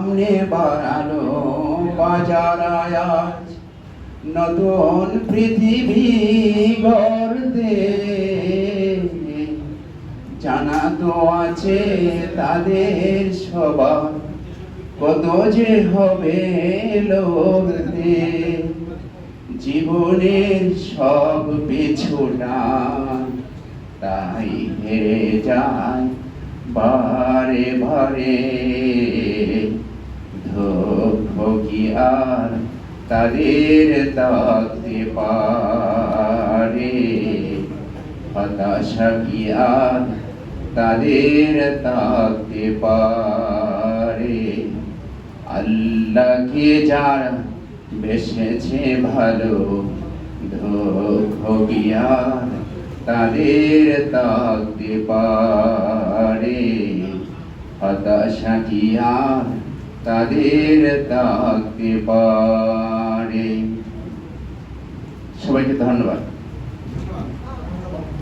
সামনে বাড়ালো বাজার আজ, নতুন পৃথিবী গড়তে। জানা তো আছে তাদের সবার, কত যে হবে লড়তে। জীবনের সব পিছুটা তাই হেরে যায় বারে বারে। দুঃখ কি আর তাদের থাকতে পারে, হতাশা কি আর তাদের থাকতে পারে। আল্লাহকে যারা বেসেছে ভালো, দুঃখ কি আর তাদের থাকতে পারে, হতাশা কি আর তাদের থাকতে পারে। সবাইকে ধন্যবাদ।